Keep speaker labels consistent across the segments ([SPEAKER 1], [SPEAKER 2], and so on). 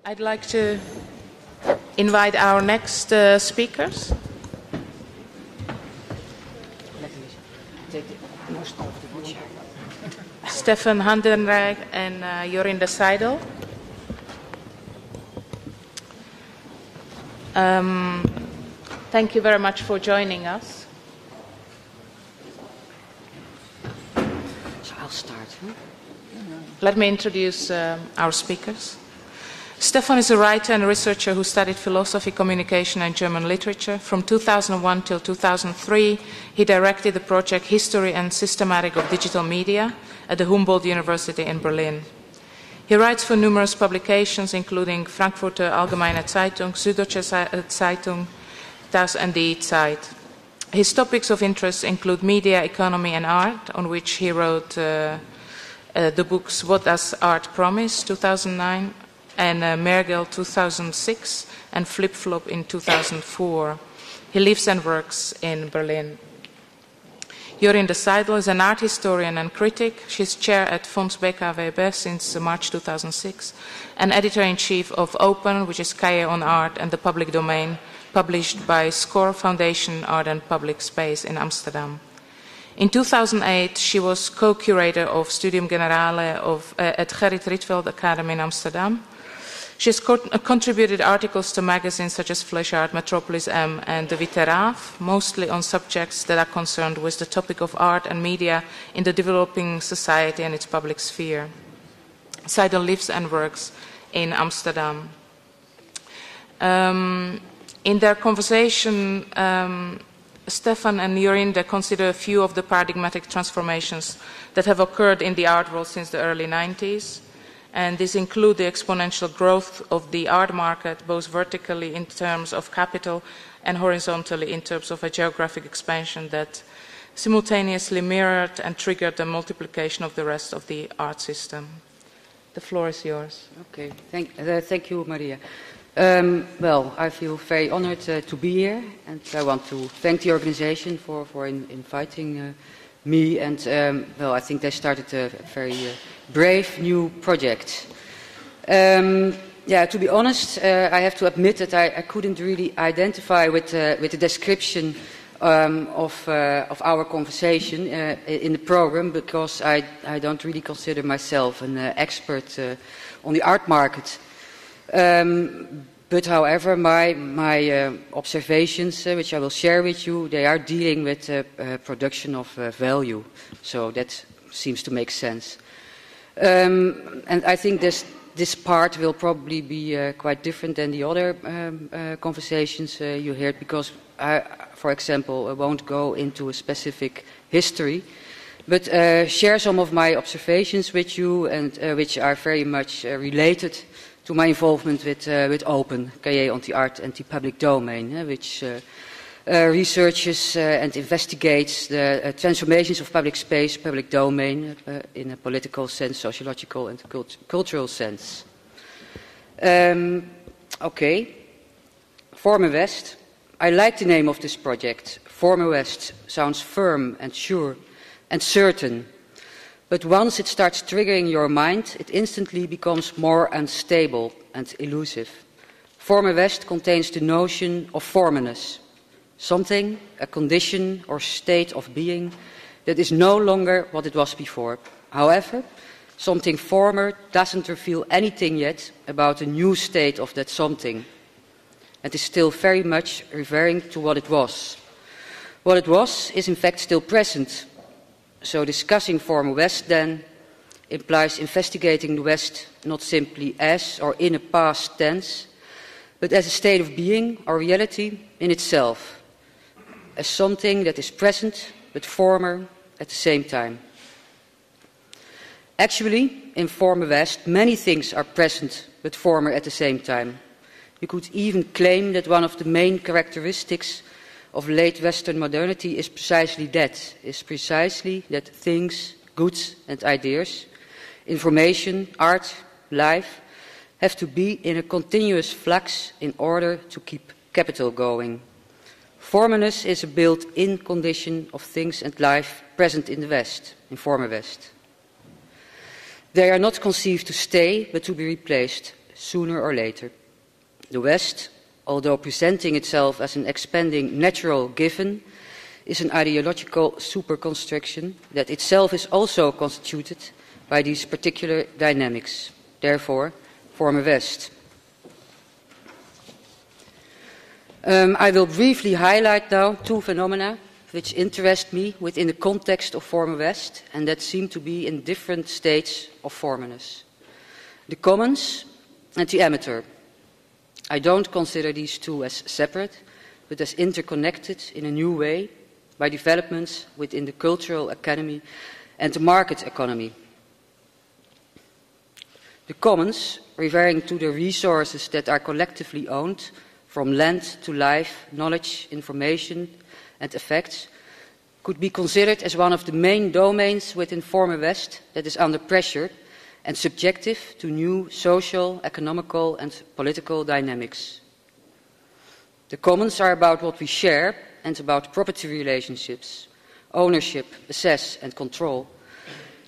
[SPEAKER 1] I'd like to invite our next speakers. Stefan Heidenreich and Jorinde Seijdel. Thank you very much for joining us.
[SPEAKER 2] So I'll start. Huh?
[SPEAKER 1] Let me introduce our speakers. Stefan is a writer and researcher who studied philosophy, communication and German literature. From 2001 till 2003, he directed the project History and Systematic of Digital Media at the Humboldt University in Berlin. He writes for numerous publications, including Frankfurter Allgemeine Zeitung, Süddeutsche Zeitung, Das and Die Zeit. His topics of interest include media, economy and art, on which he wrote the books What Does Art Promise, 2009, and Mergel 2006 and Flip Flop in 2004. He lives and works in Berlin. Jorinde Seijdel is an art historian and critic. She's chair at Fonds BKWB since March 2006 and editor-in-chief of Open, which is Cahiers on Art and the Public Domain, published by SCORE Foundation Art and Public Space in Amsterdam. In 2008, she was co-curator of Studium Generale at Gerrit Rietveld Academy in Amsterdam. She has contributed articles to magazines such as Flesh Art, Metropolis M, and De Witte, mostly on subjects that are concerned with the topic of art and media in the developing society and its public sphere. Seijdel lives and works in Amsterdam. In their conversation, Stefan and Jorinde consider a few of the paradigmatic transformations that have occurred in the art world since the early 90s. And these include the exponential growth of the art market, both vertically in terms of capital and horizontally in terms of a geographic expansion that simultaneously mirrored and triggered the multiplication of the rest of the art system. The floor is yours.
[SPEAKER 2] Okay, thank you, Maria. Well, I feel very honored to be here, and I want to thank the organization for inviting me. And well, I think they started a very brave new project. Yeah, to be honest, I have to admit that I couldn't really identify with the description of our conversation in the program, because I don't really consider myself an expert on the art market. But however, my observations, which I will share with you, they are dealing with production of value. So that seems to make sense. And I think this part will probably be quite different than the other conversations you heard, because I, for example, won't go into a specific history, but share some of my observations with you, and which are very much related to my involvement with Open, Cahiers on the Art and the Public Domain, which researches and investigates the transformations of public space, public domain, in a political sense, sociological and cultural sense. Okay, Former West. I like the name of this project. Former West sounds firm and sure and certain. But once it starts triggering your mind, it instantly becomes more unstable and elusive. Former West contains the notion of formerness, something, a condition or state of being that is no longer what it was before. However, something former doesn't reveal anything yet about the new state of that something, and is still very much referring to what it was. What it was is in fact still present. So discussing Former West then implies investigating the West not simply as or in a past tense, but as a state of being or reality in itself, as something that is present but former at the same time. Actually, in Former West, many things are present but former at the same time. You could even claim that one of the main characteristics of late Western modernity is precisely that things, goods and ideas, information, art, life, have to be in a continuous flux in order to keep capital going. Formerness is a built-in condition of things and life present in the West, in Former West. They are not conceived to stay, but to be replaced. sooner or later. The West, although presenting itself as an expanding natural given, is an ideological superconstruction that itself is also constituted by these particular dynamics. Therefore, former West. I will briefly highlight now two phenomena which interest me within the context of former West and that seem to be in different states of formerness. The commons and the amateur. I don't consider these two as separate, but as interconnected in a new way by developments within the cultural economy and the market economy. The commons, referring to the resources that are collectively owned, from land to life, knowledge, information and effects, could be considered as one of the main domains within former West that is under pressure and subjective to new social, economical and political dynamics. The commons are about what we share and about property relationships, ownership, access and control.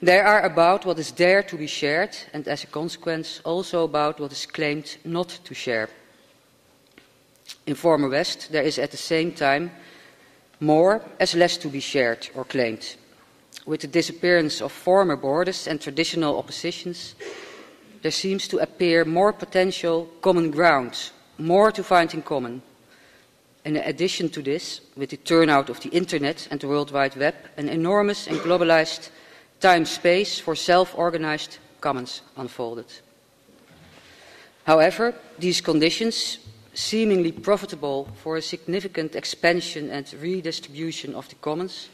[SPEAKER 2] They are about what is there to be shared and as a consequence also about what is claimed not to share. In former West there is at the same time more as less to be shared or claimed. With the disappearance of former borders and traditional oppositions, there seems to appear more potential common ground, more to find in common. In addition to this, with the turnout of the internet and the World Wide Web, an enormous and globalized time-space for self-organized commons unfolded. However, these conditions, seemingly profitable for a significant expansion and redistribution of the commons,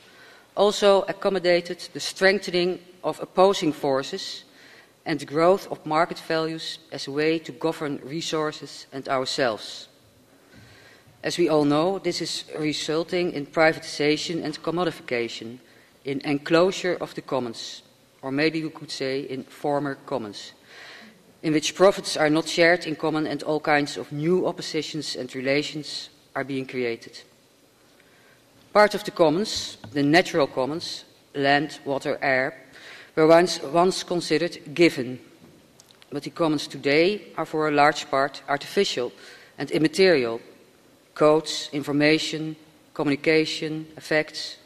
[SPEAKER 2] also accommodated the strengthening of opposing forces and the growth of market values as a way to govern resources and ourselves. As we all know, this is resulting in privatization and commodification, in enclosure of the commons, or maybe we could say in former commons, in which profits are not shared in common and all kinds of new oppositions and relations are being created. Part of the commons, the natural commons, land, water, air, were once considered given, but the commons today are for a large part artificial and immaterial. Codes, information, communication, effects.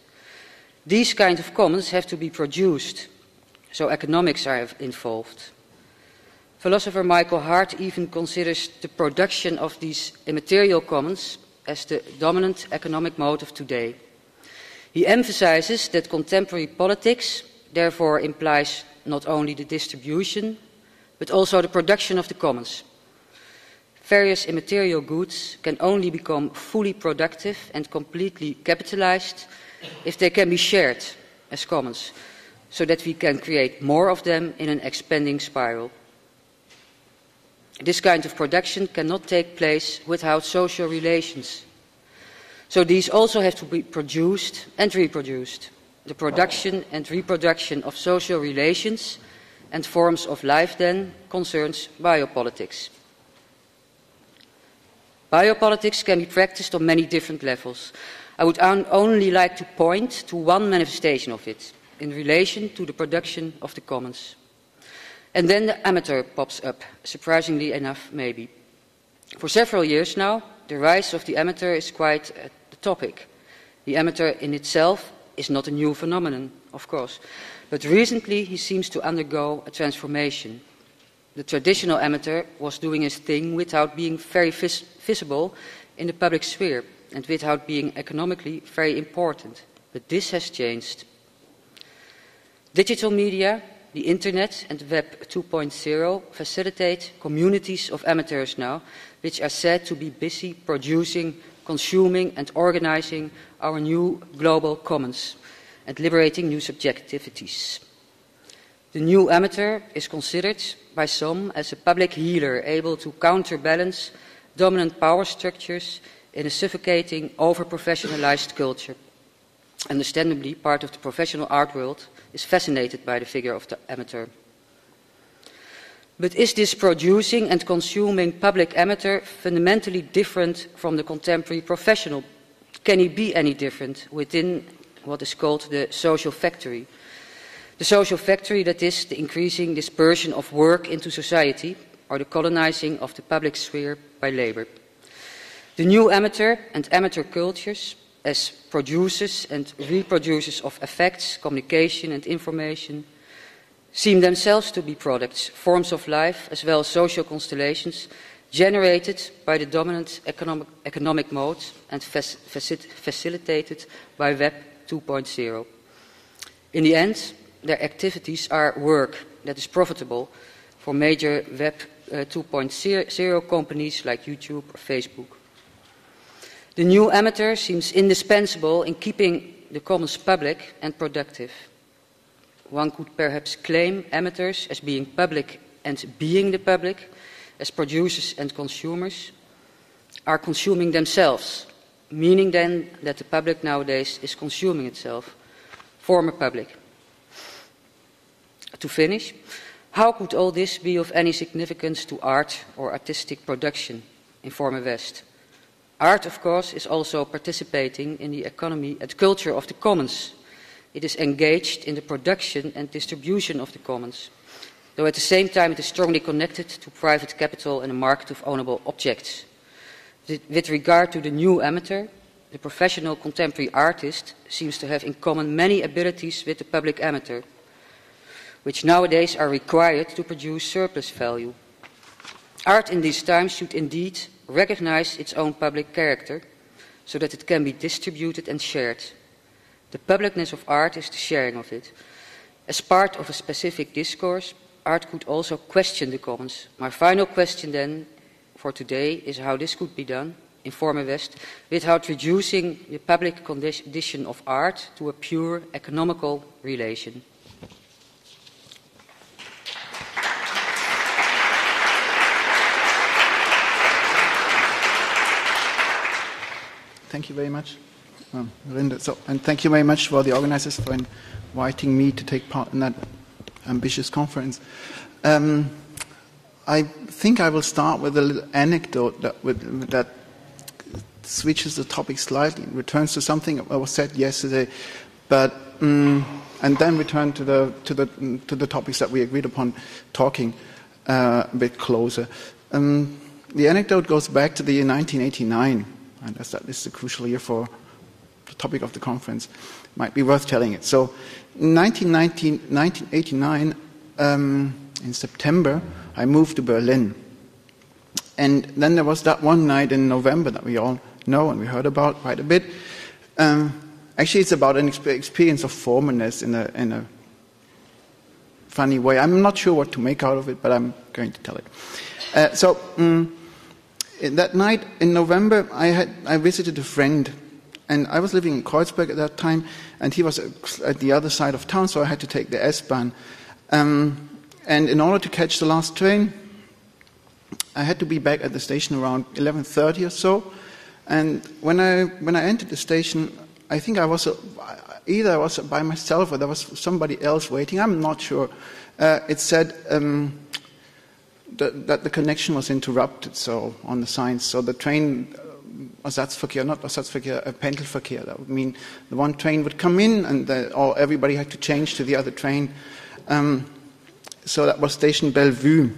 [SPEAKER 2] These kinds of commons have to be produced, so economics are involved. Philosopher Michael Hart even considers the production of these immaterial commons as the dominant economic mode of today. He emphasizes that contemporary politics therefore implies not only the distribution, but also the production of the commons. Various immaterial goods can only become fully productive and completely capitalized if they can be shared as commons, so that we can create more of them in an expanding spiral. This kind of production cannot take place without social relations. So these also have to be produced and reproduced. The production and reproduction of social relations and forms of life then concerns biopolitics. Biopolitics can be practiced on many different levels. I would only like to point to one manifestation of it in relation to the production of the commons. And then the amateur pops up, surprisingly enough maybe. For several years now, the rise of the amateur is quite the topic. The amateur in itself is not a new phenomenon, of course, but recently he seems to undergo a transformation. The traditional amateur was doing his thing without being very visible in the public sphere and without being economically very important. But this has changed. Digital media, the internet and Web 2.0 facilitate communities of amateurs now, which are said to be busy producing, consuming and organizing our new global commons and liberating new subjectivities. The new amateur is considered by some as a public healer able to counterbalance dominant power structures in a suffocating, over-professionalized culture. Understandably, part of the professional art world is fascinated by the figure of the amateur. But is this producing and consuming public amateur fundamentally different from the contemporary professional? Can he be any different within what is called the social factory? The social factory, that is, the increasing dispersion of work into society, or the colonizing of the public sphere by labor. The new amateur and amateur cultures, as producers and reproducers of effects, communication and information, seem themselves to be products, forms of life, as well as social constellations, generated by the dominant economic mode and facilitated by Web 2.0. In the end, their activities are work that is profitable for major Web 2.0 companies like YouTube or Facebook. The new amateur seems indispensable in keeping the commons public and productive. One could perhaps claim amateurs as being public and being the public, as producers and consumers, are consuming themselves, meaning then that the public nowadays is consuming itself, former public. To finish, how could all this be of any significance to art or artistic production in former West? Art, of course, is also participating in the economy and culture of the commons. It is engaged in the production and distribution of the commons, though at the same time it is strongly connected to private capital and a market of ownable objects. With regard to the new amateur, the professional contemporary artist seems to have in common many abilities with the public amateur, which nowadays are required to produce surplus value. Art in these times should indeed recognize its own public character so that it can be distributed and shared. The publicness of art is the sharing of it. As part of a specific discourse, art could also question the commons. My final question then for today is how this could be done in former West without reducing the public condition of art to a pure economical relation.
[SPEAKER 3] Thank you very much, Jorinde. And thank you very much for the organizers for inviting me to take part in that ambitious conference. I think I will start with a little anecdote that switches the topic slightly, returns to something that was said yesterday, but and then return to the topics that we agreed upon talking a bit closer. The anecdote goes back to the year 1989. And as that is the crucial year for the topic of the conference, might be worth telling it. So, in 1989, in September, I moved to Berlin. And then there was that one night in November that we all know and we heard about quite a bit. Actually, it's about an experience of formerness in a funny way. I'm not sure what to make out of it, but I'm going to tell it. That night in November, I visited a friend, and I was living in Kreuzberg at that time, and he was at the other side of town, so I had to take the S-Bahn. And in order to catch the last train, I had to be back at the station around 11:30 or so. And when I entered the station, I think I was either I was by myself or there was somebody else waiting. I'm not sure. It said that the connection was interrupted, so on the signs. So the train, Ersatzverkehr, not Ersatzverkehr, Pendelverkehr. That would mean the one train would come in and everybody had to change to the other train. So that was station Bellevue,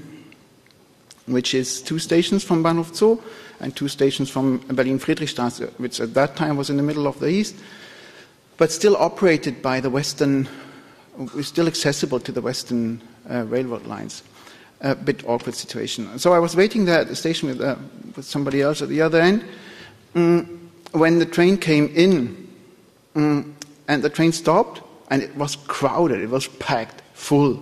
[SPEAKER 3] which is 2 stations from Bahnhof Zoo and 2 stations from Berlin-Friedrichstraße, which at that time was in the middle of the East, but still operated by the Western, still accessible to the Western railroad lines. A bit awkward situation. So I was waiting there at the station with somebody else at the other end when the train came in, and the train stopped, and it was crowded. It was packed, full,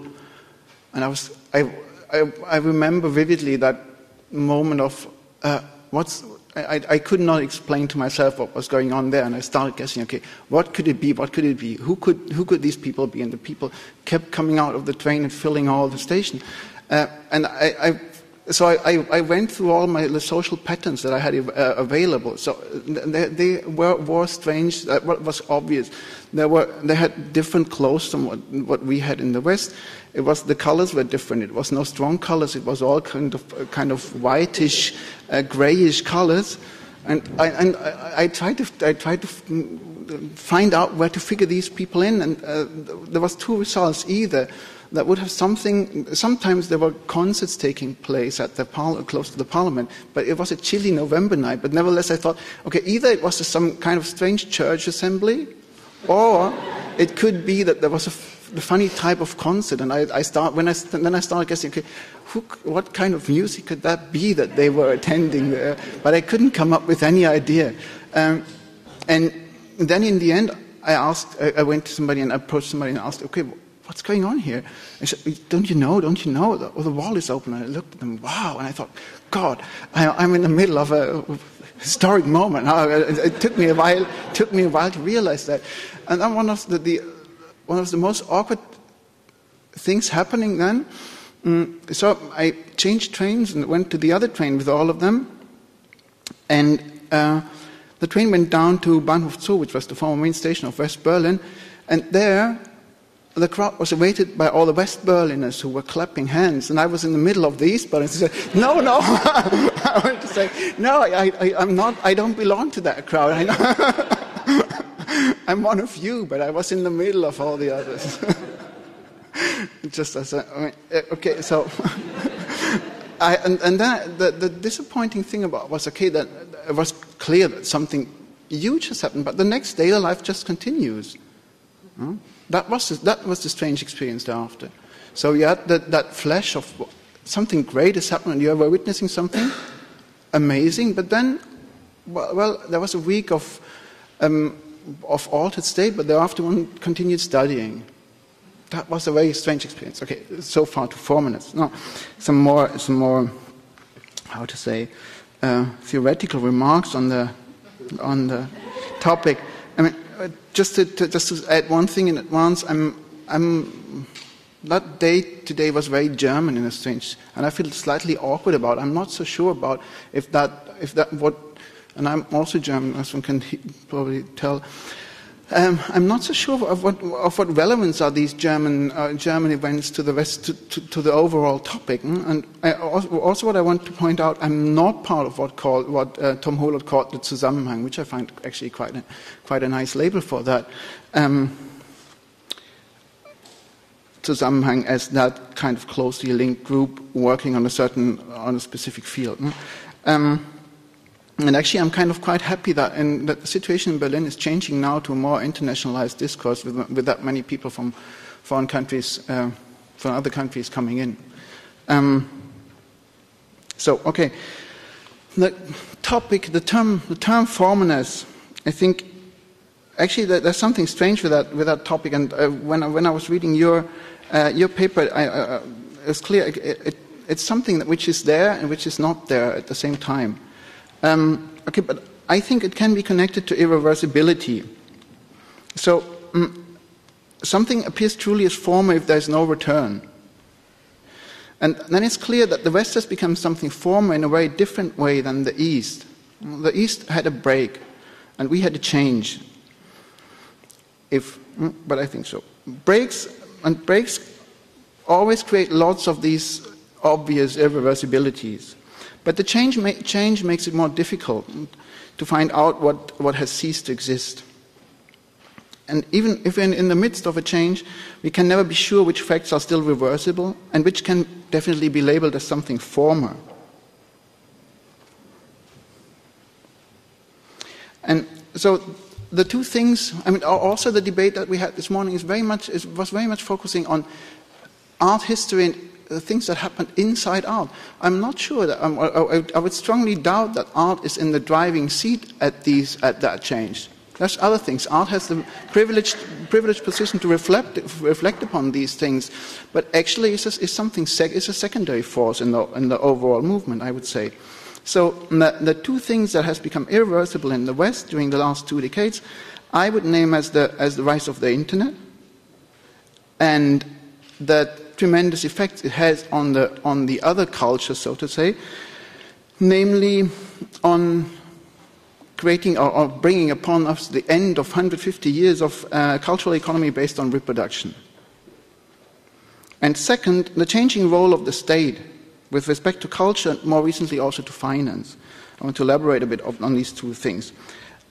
[SPEAKER 3] and I remember vividly that moment of I could not explain to myself what was going on there, and I started guessing. Okay, what could it be? What could it be? Who could these people be? And the people kept coming out of the train and filling all the station. And I went through all the social patterns that I had available. So they were strange. What was obvious, they had different clothes from what we had in the West. It was the colors were different. It was no strong colors. It was all kind of whitish, grayish colors. And I tried to find out where to figure these people in, and there was 2 results: either that would have something. Sometimes there were concerts taking place at the close to the parliament, but it was a chilly November night. But nevertheless, I thought, okay, either it was some kind of strange church assembly, or it could be that there was a funny type of concert. And I started guessing, okay, what kind of music could that be that they were attending there? But I couldn't come up with any idea. And then in the end, I went to somebody and approached somebody and asked, okay, what's going on here? I said, don't you know? The wall is open. And I looked at them, wow. And I thought, God, I'm in the middle of a historic moment. It took me a while to realize that. And then one of the most awkward things happening then, so I changed trains and went to the other train with all of them. And the train went down to Bahnhof Zoo, which was the former main station of West Berlin, and there the crowd was awaited by all the West Berliners who were clapping hands, and I was in the middle of the East Berliners. I said, no, I wanted to say, no, I'm not, I don't belong to that crowd. I know. I'm one of you, but I was in the middle of all the others. Just as okay, so... and then the disappointing thing was, okay, that it was clear that something huge has happened, but the next day the life just continues. That was the strange experience thereafter. So you had that flash of something great has happened, and you were witnessing something amazing, but then, well, there was a week of altered state, but thereafter one continued studying. That was a very strange experience. Okay, so far to 4 minutes. No, some more, how to say, theoretical remarks on the topic. I mean, just to add one thing in advance, that day today was very German in a strange, and I feel slightly awkward about it. I'm not so sure about if that what, and I'm also German, as one can probably tell. I'm not so sure of what relevance are these German events to the to the overall topic. And also what I want to point out, I'm not part of what Tom Holland called the Zusammenhang, which I find actually quite a nice label for that. Zusammenhang as that kind of closely linked group working on a specific field. And actually, I'm kind of quite happy that the situation in Berlin is changing now to a more internationalized discourse with that many people from foreign countries, from other countries coming in. So, okay, the topic, the term "formerness," I think actually there's something strange with that topic. And when I was reading your paper, it's clear it's something which is there and which is not there at the same time. Okay, but I think it can be connected to irreversibility. So, something appears truly as former if there is no return. And then it's clear that the West has become something former in a very different way than the East. The East had a break, and we had a change. But I think so. Breaks always create lots of these obvious irreversibilities. But the change makes it more difficult to find out what has ceased to exist. And even if we're in the midst of a change, we can never be sure which facts are still reversible and which can definitely be labeled as something former. And so the two things, I mean, also the debate that we had this morning was very much focusing on art history and things that happened inside art. I'm not sure that I would strongly doubt that art is in the driving seat at that change. There's other things. Art has the privileged position to reflect upon these things, but actually it's a secondary force in the overall movement, I would say. So the two things that has become irreversible in the West during the last 2 decades, I would name as the rise of the internet and the tremendous effects it has on the other culture, so to say, namely on creating or bringing upon us the end of 150 years of cultural economy based on reproduction. And second, the changing role of the state with respect to culture and more recently also to finance. I want to elaborate a bit on these two things.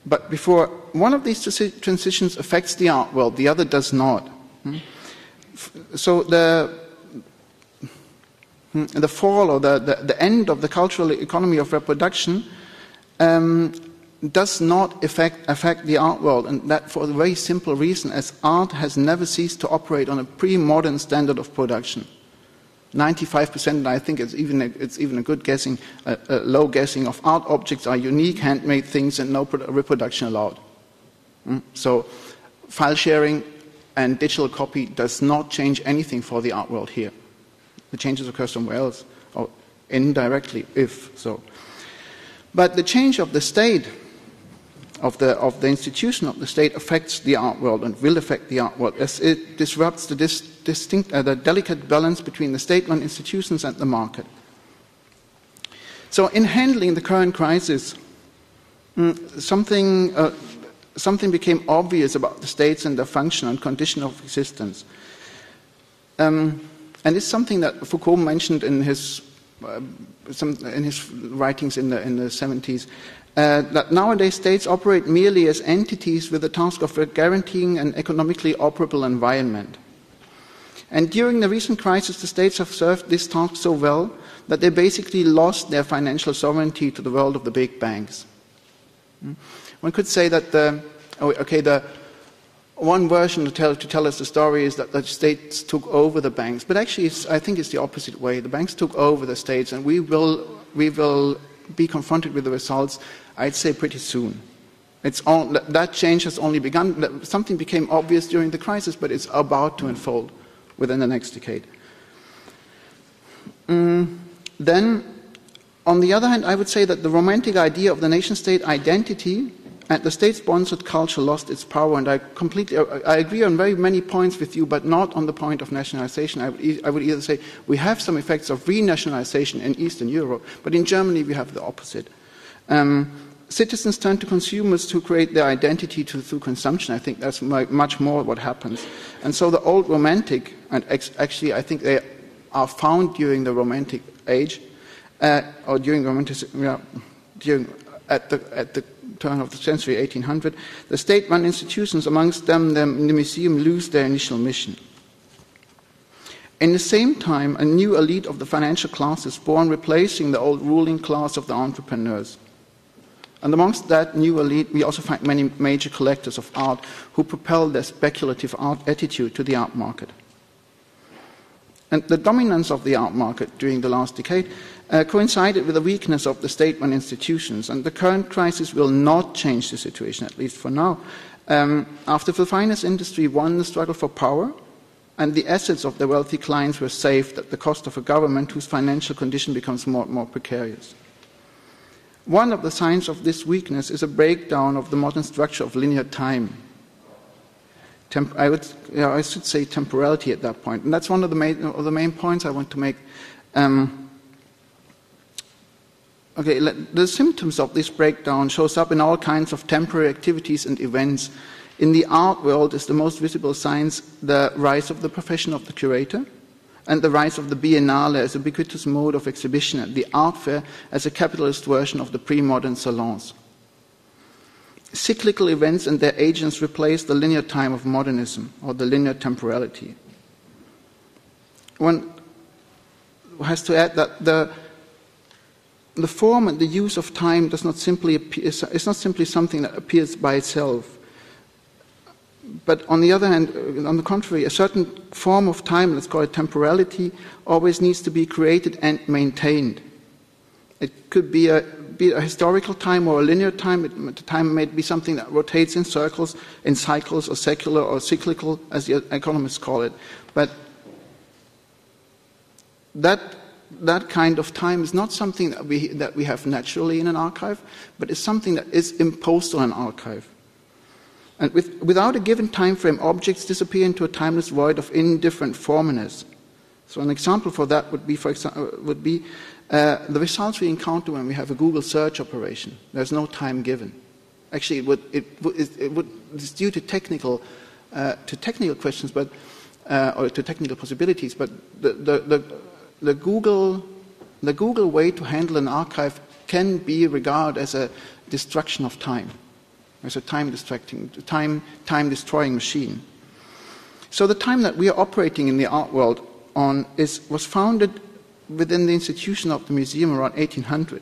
[SPEAKER 3] But before, one of these transitions affects the art world, the other does not. So the fall or the end of the cultural economy of reproduction does not affect the art world, and that for a very simple reason, as art has never ceased to operate on a pre-modern standard of production. 95%, I think it's even a good guessing, a low guessing of art objects are unique, handmade things, and no reproduction allowed. So file sharing and digital copy does not change anything for the art world here. The changes occur somewhere else, or indirectly, if so. But the change of the state, of the institution of the state, affects the art world and will affect the art world, as it disrupts the the delicate balance between the state-run institutions and the market. So in handling the current crisis, something became obvious about the states and their function and condition of existence. And it's something that Foucault mentioned in his writings in the 70s, that nowadays states operate merely as entities with the task of guaranteeing an economically operable environment. And during the recent crisis, the states have served this task so well that they basically lost their financial sovereignty to the world of the big banks. One could say that the one version to tell us the story is that the states took over the banks, but actually I think it's the opposite way. The banks took over the states, and we will be confronted with the results, I'd say, pretty soon. That change has only begun. Something became obvious during the crisis, but it's about to unfold within the next decade. Then, on the other hand, I would say that the romantic idea of the nation-state identity and the state-sponsored culture lost its power, and I agree on very many points with you, but not on the point of nationalization. I would either say we have some effects of renationalization in Eastern Europe, but in Germany we have the opposite. Citizens turn to consumers to create their identity through consumption. I think that's much more what happens. And so the old romantic, and actually I think they are found during the Romantic age, or during Romanticism, at the turn of the century, 1800, the state-run institutions, amongst them the museum, lose their initial mission. In the same time, a new elite of the financial class is born, replacing the old ruling class of the entrepreneurs. And amongst that new elite, we also find many major collectors of art who propel their speculative art attitude to the art market. And the dominance of the art market during the last decade coincided with the weakness of the state-run institutions, and the current crisis will not change the situation, at least for now. After the finance industry won the struggle for power, and the assets of their wealthy clients were saved at the cost of a government whose financial condition becomes more and more precarious. One of the signs of this weakness is a breakdown of the modern structure of linear time. I should say temporality at that point. And that's one of the main points I want to make. The symptoms of this breakdown shows up in all kinds of temporary activities and events. In the art world is the most visible signs the rise of the profession of the curator, and the rise of the biennale as a ubiquitous mode of exhibition, and the art fair as a capitalist version of the pre-modern salons. Cyclical events and their agents replace the linear time of modernism, or the linear temporality. One has to add that the form and the use of time is not simply something that appears by itself. But on the other hand, on the contrary, a certain form of time, let's call it temporality, always needs to be created and maintained. It could be a historical time or a linear time. The time may be something that rotates in circles, in cycles, or secular or cyclical, as the economists call it. But that kind of time is not something that we have naturally in an archive, but is something that is imposed on an archive. And without a given time frame, objects disappear into a timeless void of indifferent formness. So an example for that would be, the results we encounter when we have a Google search operation. There's no time given. Actually, it's due to technical questions, but or to technical possibilities. But the Google way to handle an archive can be regarded as a destruction of time. As a time-destroying machine. So the time that we are operating in the art world on was founded within the institution of the museum around 1800,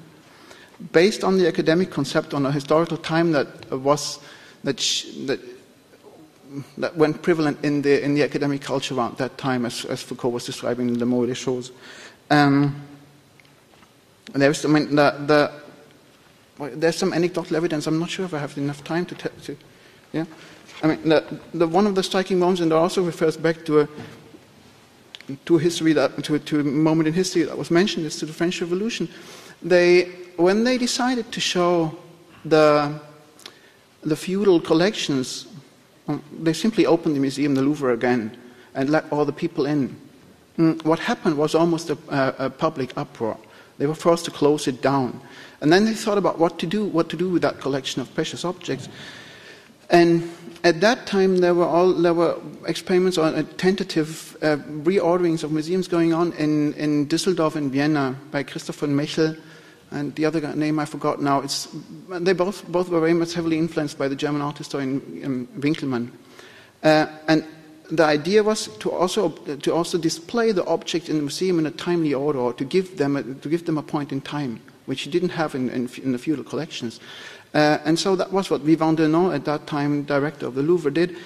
[SPEAKER 3] based on the academic concept on a historical time that went prevalent in the academic culture around that time, as Foucault was describing in the Mots et des Choses. There's some anecdotal evidence. I'm not sure if I have enough time to yeah. I mean, one of the striking moments, and it also refers back to history, to a moment in history that was mentioned, is to the French Revolution. When they decided to show the feudal collections, they simply opened the museum, the Louvre, again, and let all the people in. What happened was almost a public uproar. They were forced to close it down, and then they thought about what to do with that collection of precious objects. And at that time, there were experiments on tentative reorderings of museums going on in Düsseldorf and Vienna by Christopher Mechel, and the other name I forgot now. They both were very much heavily influenced by the German art historian Winkelmann. And the idea was to also display the object in the museum in a timely order, or to give them a point in time, which you didn't have in the feudal collections. And so that was what Vivant Denon, at that time director of the Louvre, did.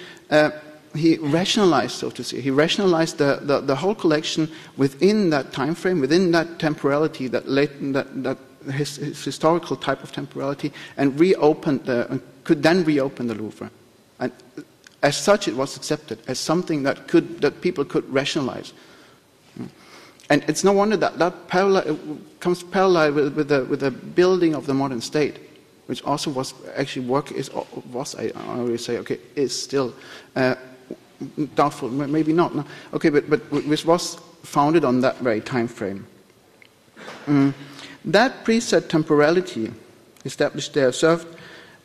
[SPEAKER 3] He rationalized, so to say, the whole collection within that time frame, within that temporality, that his historical type of temporality, and could then reopen the Louvre. And as such, it was accepted as something that people could rationalize. And it's no wonder that comes parallel with the building of the modern state, which also was actually I always say, okay, is still doubtful, maybe not. No. Okay, but which was founded on that very time frame. That preset temporality established there served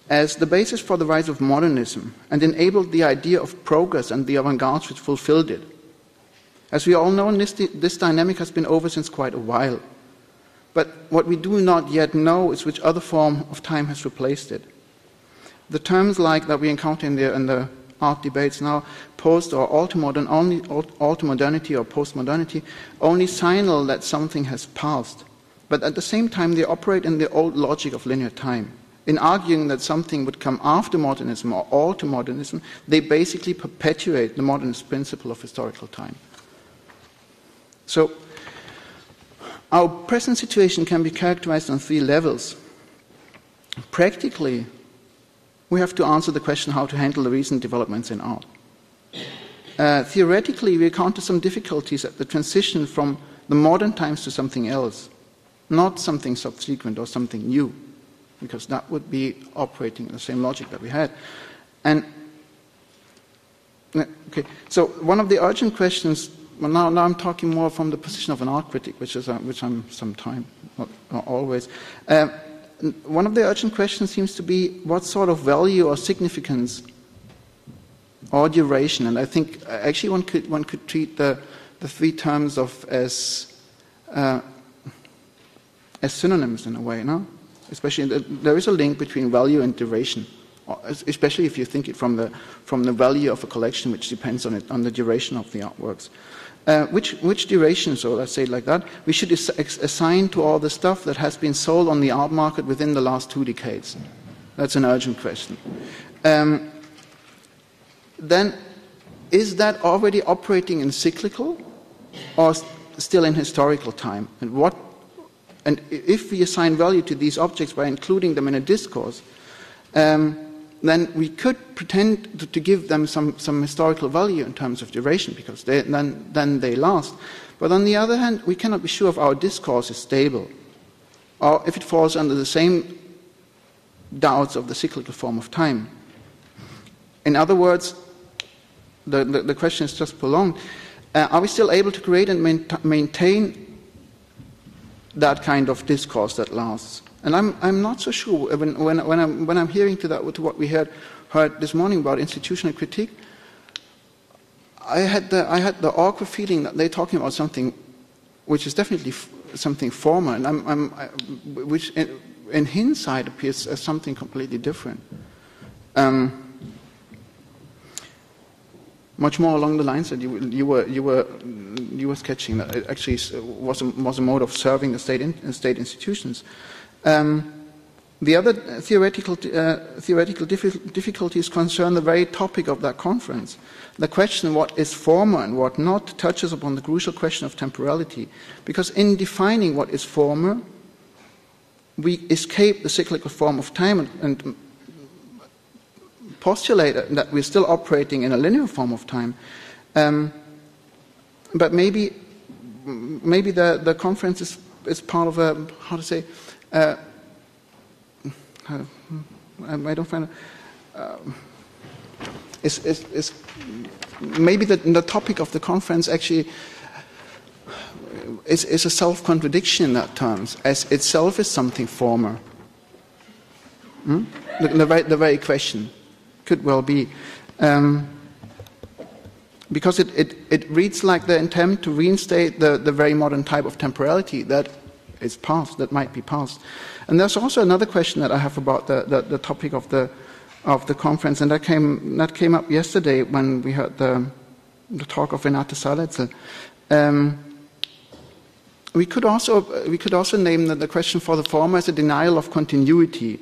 [SPEAKER 3] as the basis for the rise of modernism and enabled the idea of progress and the avant-garde which fulfilled it. As we all know, this dynamic has been over since quite a while. But what we do not yet know is which other form of time has replaced it. The terms like that we encounter in the art debates now, post or ultramodernity or postmodernity, only signal that something has passed. But at the same time, they operate in the old logic of linear time. In arguing that something would come after modernism or alter modernism, they basically perpetuate the modernist principle of historical time. So, our present situation can be characterized on three levels. Practically, we have to answer the question how to handle the recent developments in art. Theoretically, we encounter some difficulties at the transition from the modern times to something else, not something subsequent or something new, because that would be operating in the same logic that we had. And okay, so one of the urgent questions. Well, now I'm talking more from the position of an art critic, which I'm sometimes, not always. One of the urgent questions seems to be what sort of value or significance or duration, and I think actually one could treat the three terms as synonyms in a way, no? Especially there is a link between value and duration, especially if you think it from the value of a collection, which depends on the duration of the artworks. Which duration, so let's say it like that, we should assign to all the stuff that has been sold on the art market within the last 2 decades? That's an urgent question. Then, is that already operating in cyclical or still in historical time? And if we assign value to these objects by including them in a discourse, then we could pretend to give them some historical value in terms of duration, because then they last. But on the other hand, we cannot be sure if our discourse is stable, or if it falls under the same doubts of the cyclical form of time. In other words, the question is just prolonged. Are we still able to create and maintain that kind of discourse that lasts? And I'm not so sure when I'm hearing to what we heard this morning about institutional critique. I had the awkward feeling that they're talking about something which is definitely something former, and which in hindsight appears as something completely different. much more along the lines that you were sketching. That it actually was a mode of serving the state institutions. The other theoretical difficulties concern the very topic of that conference. The question what is former and what not touches upon the crucial question of temporality, because in defining what is former, we escape the cyclical form of time and postulate that we're still operating in a linear form of time. But maybe the conference is part of a, how to say, I don't find it. Maybe the topic of the conference actually is a self-contradiction in that terms, as itself is something former. The very question could well be. Because it reads like the attempt to reinstate the very modern type of temporality that is past, that might be past. And there's also another question that I have about the topic of the conference, and that came up yesterday when we heard the talk of Renate Saletze. We could also name the question for the former as a denial of continuity.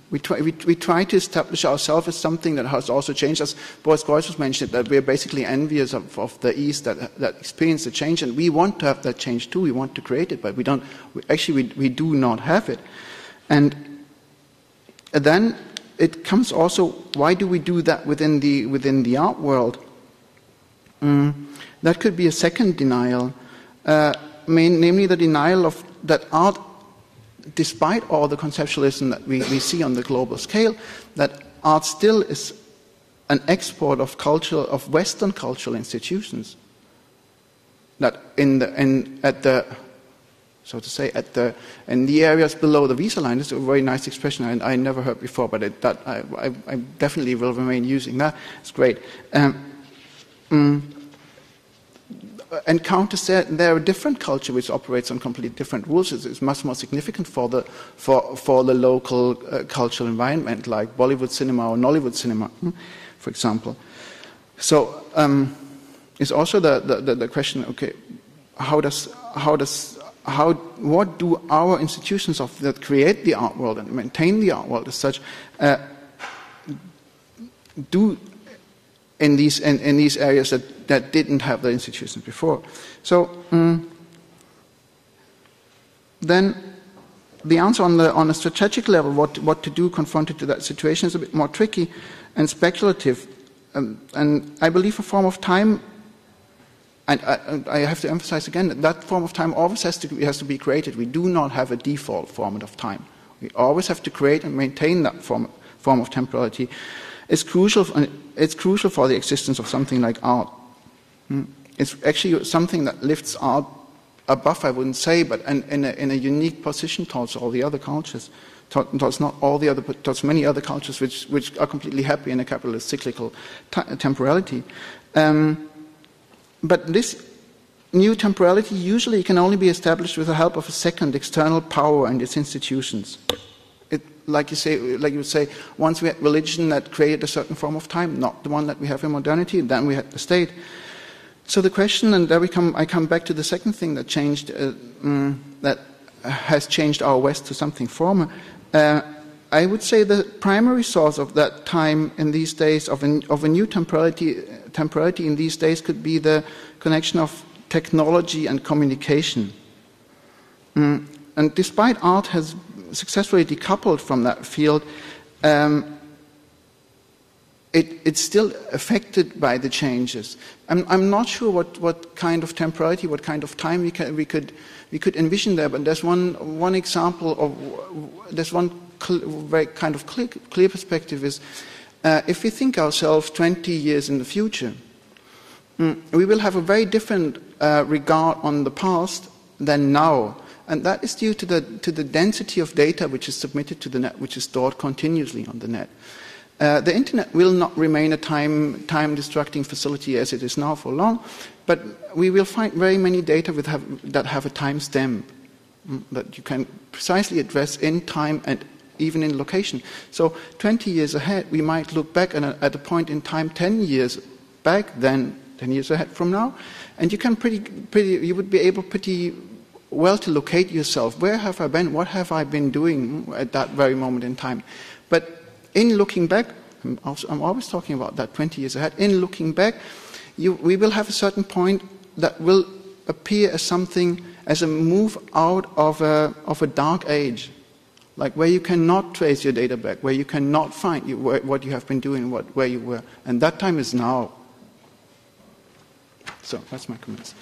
[SPEAKER 3] We try to establish ourselves as something that has also changed. As Boris Groys mentioned, that we're basically envious of the East that experience the change, and we want to have that change too. We want to create it, but we don't. We do not have it. And then it comes also, why do we do that within the art world? That could be a second denial, namely the denial of that art, despite all the conceptualism that we see on the global scale, that art still is an export of Western cultural institutions. That in the areas below the visa line, is a very nice expression I never heard before, but I definitely will remain using that. It's great. And counters there are a different culture which operates on completely different rules. It's much more significant for the local cultural environment, like Bollywood cinema or Nollywood cinema, for example. So it's also the question: okay, what do our institutions that create the art world and maintain the art world as such do in these areas that didn't have the institutions before? So then the answer on a strategic level, what to do confronted to that situation, is a bit more tricky and speculative. And I believe a form of time, and I have to emphasize again that form of time always has to be created. We do not have a default format of time. We always have to create and maintain that form of temporality. It's crucial for the existence of something like art. It's actually something that lifts art above, I wouldn't say, but in a unique position towards all the other cultures, towards not all the other, but towards many other cultures which are completely happy in a capitalist cyclical temporality. But this new temporality usually can only be established with the help of a second external power and its institutions. Like you would say, once we had religion that created a certain form of time, not the one that we have in modernity, then we had the state. So the question, and there I come back to the second thing that changed, that has changed our West to something former. I would say the primary source of that time in these days, of a new temporality in these days, could be the connection of technology and communication. And despite art has successfully decoupled from that field, it's still affected by the changes. I'm not sure what kind of temporality, what kind of time we could envision there. But there's one example of there's one very kind of clear perspective is if we think ourselves 20 years in the future, we will have a very different regard on the past than now. And that is due to the density of data which is submitted to the net, which is stored continuously on the net. The internet will not remain a time-destructing facility as it is now for long, but we will find very many data that have a time stamp that you can precisely address in time and even in location. So 20 years ahead, we might look back at a point in time 10 years back then, 10 years ahead from now, and you can you would be able pretty well to locate yourself. Where have I been? What have I been doing at that very moment in time? But in looking back, I'm always talking about that 20 years ahead. In looking back, we will have a certain point that will appear as something, as a move out of a dark age, like where you cannot trace your data back, where you cannot find what you have been doing, where you were. And that time is now. So that's my comments.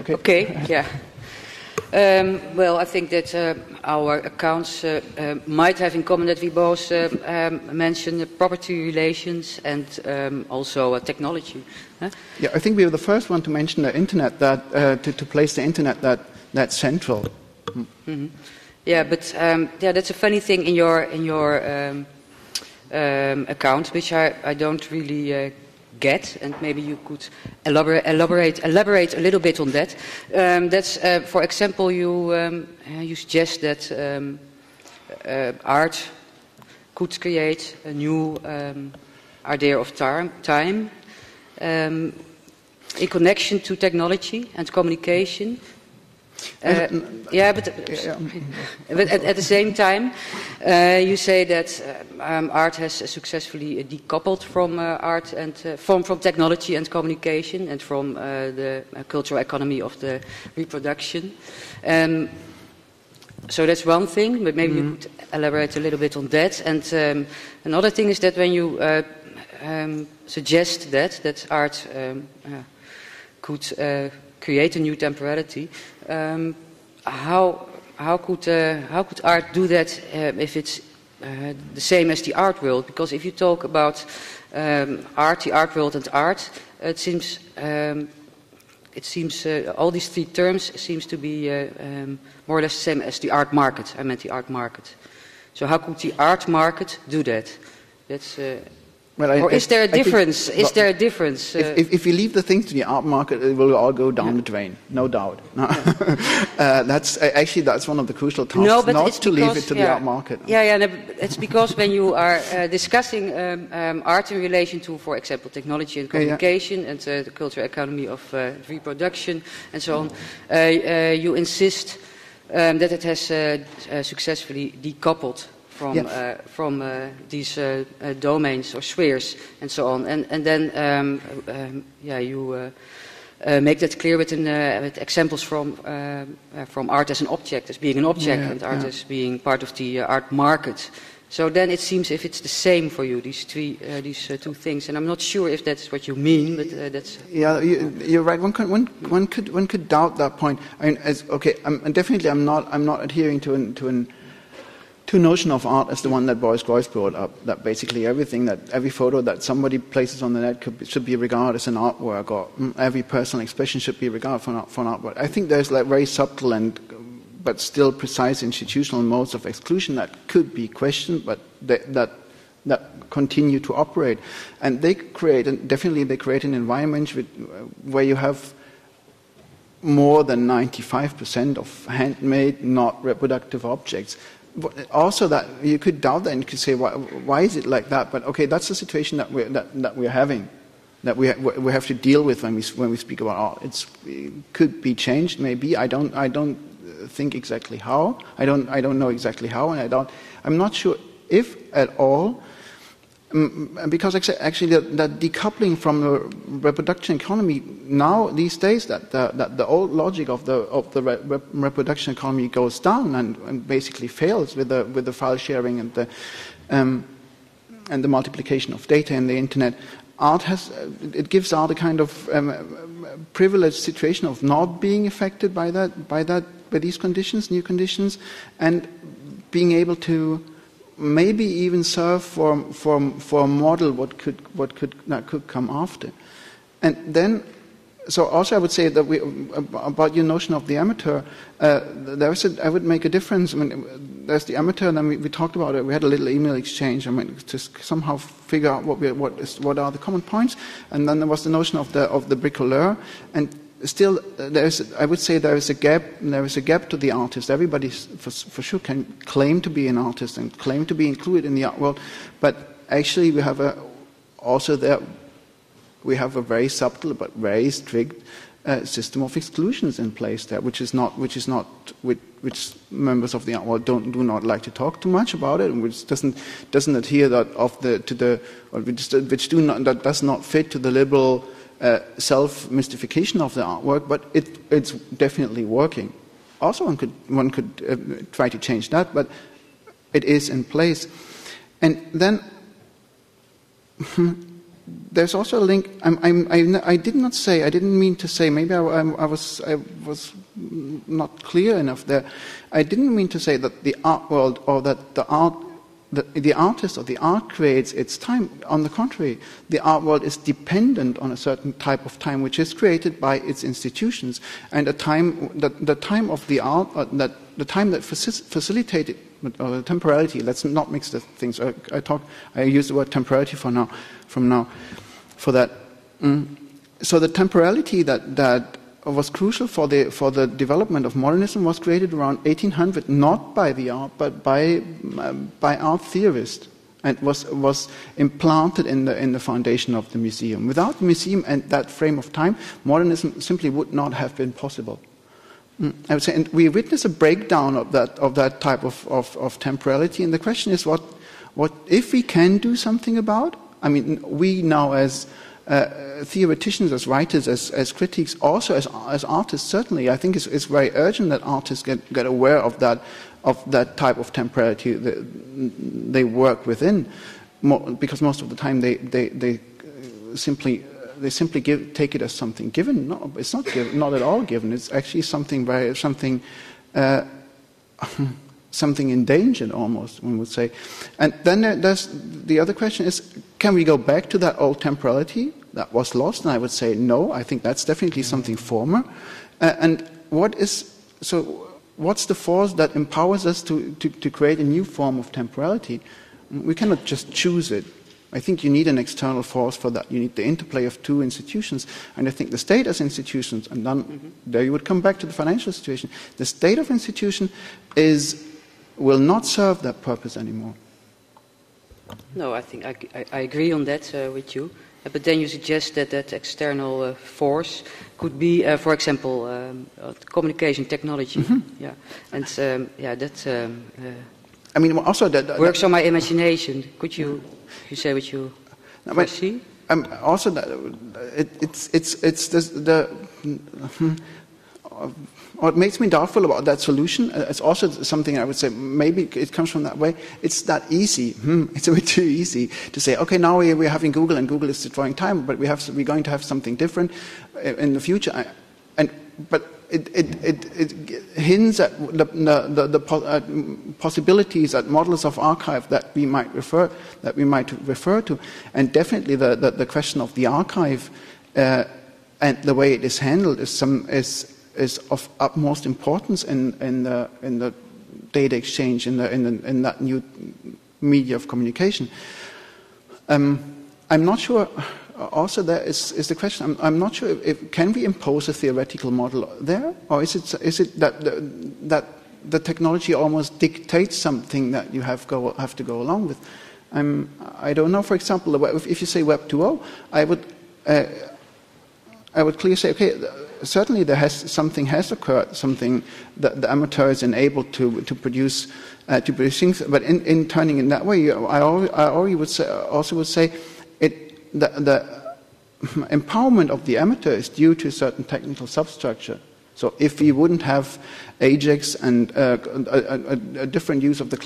[SPEAKER 2] Okay, yeah. Well, I think that our accounts might have in common that we both mentioned property relations and also technology. Huh?
[SPEAKER 3] Yeah, I think we were the first one to mention the internet, that to place the internet that's central.
[SPEAKER 2] Mm-hmm. Yeah, but yeah, that's a funny thing in your account, which I don't really get, and maybe you could elaborate a little bit on that. That's, for example, you suggest that art could create a new idea of time in connection to technology and communication. Yeah, but at the same time, you say that art has successfully decoupled from art and from technology and communication and from the cultural economy of the reproduction. So that's one thing, but maybe you could elaborate a little bit on that. And another thing is that when you suggest that art could create a new temporality, how could art do that if it's the same as the art world? Because if you talk about art, the art world, and art, it seems all these three terms seems to be more or less the same as the art market. I meant the art market. So how could the art market do that? That's or is there a difference? Is there a difference?
[SPEAKER 3] If you leave the things to the art market, it will all go down the drain, no doubt. That's one of the crucial tasks,
[SPEAKER 2] no, but
[SPEAKER 3] not to leave it to the art market.
[SPEAKER 2] Yeah, no, it's because when you are discussing art in relation to, for example, technology and communication and the cultural economy of reproduction and so on, you insist that it has successfully decoupled from these domains or spheres and so on, and then you make that clear with examples from art as an object, as being an object, and art as being part of the art market. So then it seems if it's the same for you, these two things, and I'm not sure if that's what you mean, but that's.
[SPEAKER 3] Yeah, you're right. One could doubt that point. I mean, definitely I'm not adhering to a notion of art as the one that Boris Groys brought up, that basically every photo that somebody places on the net should be regarded as an artwork, or every personal expression should be regarded for an artwork. I think there's like very subtle but still precise institutional modes of exclusion that could be questioned, but that continue to operate. And they create an environment where you have more than 95% of handmade, not reproductive objects. Also, that you could doubt that and you could say, why is it like that? But okay, that's the situation that we're having, that we have to deal with when we speak about art. It could be changed, maybe. I don't think exactly how. I don't know exactly how, and I'm not sure if at all. Because actually, that decoupling from the reproduction economy now these days, that the old logic of the reproduction economy goes down and basically fails with the file sharing and the multiplication of data in the internet. It gives art a kind of privileged situation of not being affected by these conditions, new conditions, and being able to maybe even serve for a model what could come after. And then, so also I would say that about your notion of the amateur, I would make a difference. I mean, there's the amateur, and then we talked about it. We had a little email exchange. I mean, to somehow figure out what are the common points, and then there was the notion of the bricoleur, and still I would say there is a gap. There is a gap to the artist. Everybody for sure can claim to be an artist and claim to be included in the art world, but actually we have a very subtle but very strict system of exclusions in place there, which members of the art world do not like to talk too much about it, and which doesn't adhere that does not fit to the liberal self-mystification of the artwork, but it's definitely working. Also, one could try to change that, but it is in place, and then. There's also a link. I didn't mean to say. Maybe I was not clear enough there. I didn't mean to say that the art world or that the artist or the art creates its time. On the contrary, the art world is dependent on a certain type of time, which is created by its institutions, and the time of the art, the time that facilitated. Or temporality. Let's not mix the things. I use the word temporality from now, for that. So the temporality that was crucial for the development of modernism was created around 1800, not by the art, but by art theorists, and was implanted in the foundation of the museum. Without the museum and that frame of time, modernism simply would not have been possible. I would say, and we witness a breakdown of that type of temporality, and the question is, what if we can do something about? I mean, we now as theoreticians, as writers, as critics, also as artists, certainly, I think it's very urgent that artists get aware of that type of temporality that they work within, because most of the time they simply take it as something given. No, it's not given, not at all given. It's actually something endangered, almost, one would say. And then there's the other question is, can we go back to that old temporality that was lost? And I would say no. I think that's definitely something former. And what's the force that empowers us to create a new form of temporality? We cannot just choose it. I think you need an external force for that. You need the interplay of two institutions. And I think the state as institutions, and then there you would come back to the financial situation, the state of institution will not serve that purpose anymore.
[SPEAKER 2] No, I think I agree on that with you. But then you suggest that external force could be, for example, communication technology. Yeah, and that
[SPEAKER 3] I mean, also that
[SPEAKER 2] works on my imagination. Could you say what you foresee?
[SPEAKER 3] Also, that what makes me doubtful about that solution, it's also something I would say, maybe it comes from that way, it's that easy. It's a bit too easy to say, okay, now we're having Google, and Google is destroying time, but we're going to have something different in the future. But it hints at the possibilities, at models of archive that we might refer to, and definitely the question of the archive and the way it is handled is of utmost importance in the data exchange in that new media of communication. I'm not sure. Also, there is the question. I'm not sure if can we impose a theoretical model there, or is it that the technology almost dictates something that you have to go along with? I don't know. For example, if you say Web 2.0, I would clearly say, okay, certainly something has occurred, something that the amateur is enabled to produce things. But in turning in that way, I also would say the empowerment of the amateur is due to a certain technical substructure. So if we wouldn't have Ajax and a different use of the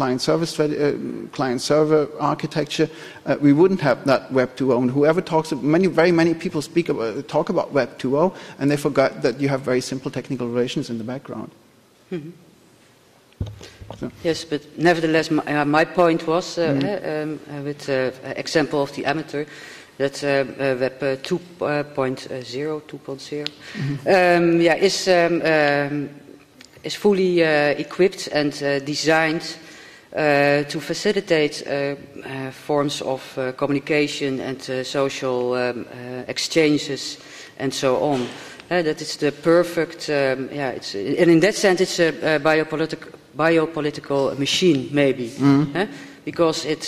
[SPEAKER 3] client-server architecture, we wouldn't have that Web 2.0. And whoever very many people talk about Web 2.0, and they forgot that you have very simple technical relations in the background.
[SPEAKER 2] Mm-hmm. So. Yes, but nevertheless, my point was, with the example of the amateur, that Web 2.0 is fully equipped and designed to facilitate forms of communication and social exchanges and so on. That it's the perfect, and in that sense it's a biopolitical machine, maybe, because it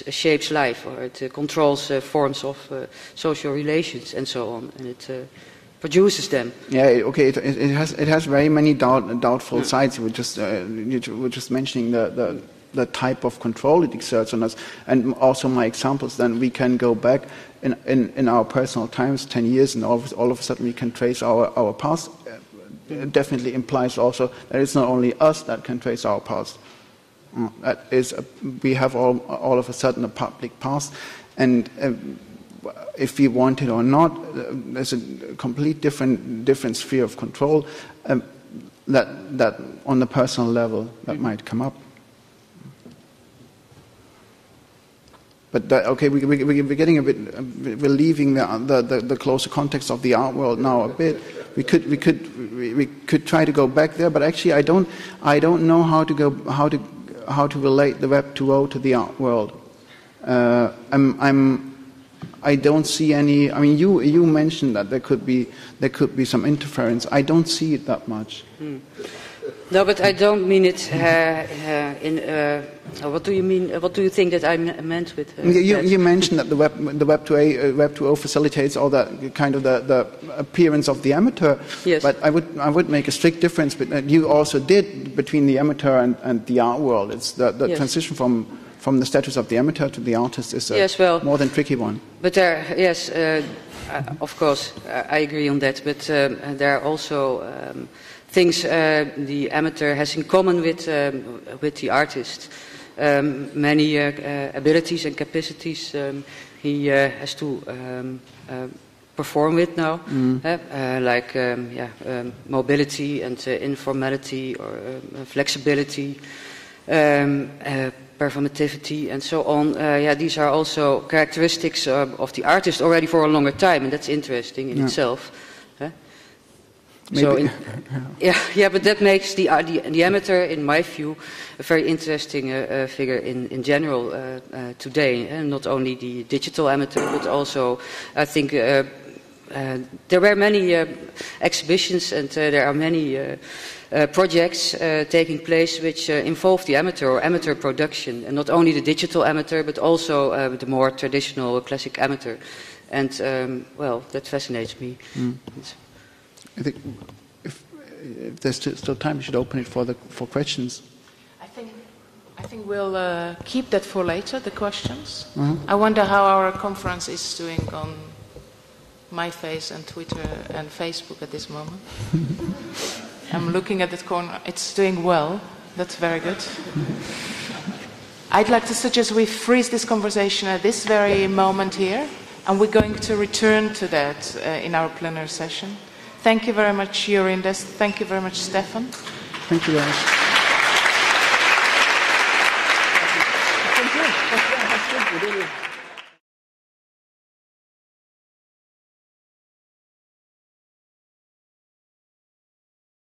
[SPEAKER 2] shapes life, or it controls forms of social relations and so on, and it produces them.
[SPEAKER 3] Yeah, okay. It has very many doubtful sides. You were just mentioning the type of control it exerts on us, and also my examples. Then we can go back in our personal times, 10 years, and all of a sudden we can trace our past. It definitely implies also that it's not only us that can trace our past. That is, we have all of a sudden a public past, and if we want it or not, there's a complete different sphere of control that on the personal level that might come up. But we're getting a bit. We're leaving the closer context of the art world now a bit. We could try to go back there, but actually I don't know how to relate the Web 2.0 to the art world. I don't see any. I mean, you mentioned that there could be some interference. I don't see it that much.
[SPEAKER 2] No, but I don't mean it what do you mean? What do you think that I meant with
[SPEAKER 3] you mentioned that the Web 2.0 facilitates all that kind of the appearance of the amateur.
[SPEAKER 2] Yes.
[SPEAKER 3] But I would make a strict difference. But you also did between the amateur and the art world. It's the
[SPEAKER 2] yes.
[SPEAKER 3] transition from the status of the amateur to the artist is a more than tricky one.
[SPEAKER 2] But there, yes, of course, I agree on that. But there are also things the amateur has in common with the artist. Many abilities and capacities he has to perform with now, like mobility and informality, or flexibility, performativity, and so on. These are also characteristics of the artist already for a longer time, and that's interesting in itself. So but that makes the amateur, in my view, a very interesting figure in general today. And not only the digital amateur, but also, I think, there were many exhibitions, and there are many projects taking place which involve the amateur or amateur production, and not only the digital amateur, but also the more traditional classic amateur. And that fascinates me.
[SPEAKER 3] I think if there's still time, we should open it for questions.
[SPEAKER 1] I think we'll keep that for later, the questions. I wonder how our conference is doing on MyFace and Twitter and Facebook at this moment. I'm looking at that corner. It's doing well. That's very good. I'd like to suggest we freeze this conversation at this very moment here, and we're going to return to that in our plenary session. Thank you very much, Jorinde. Thank you very much, Stefan.
[SPEAKER 3] Thank you very much.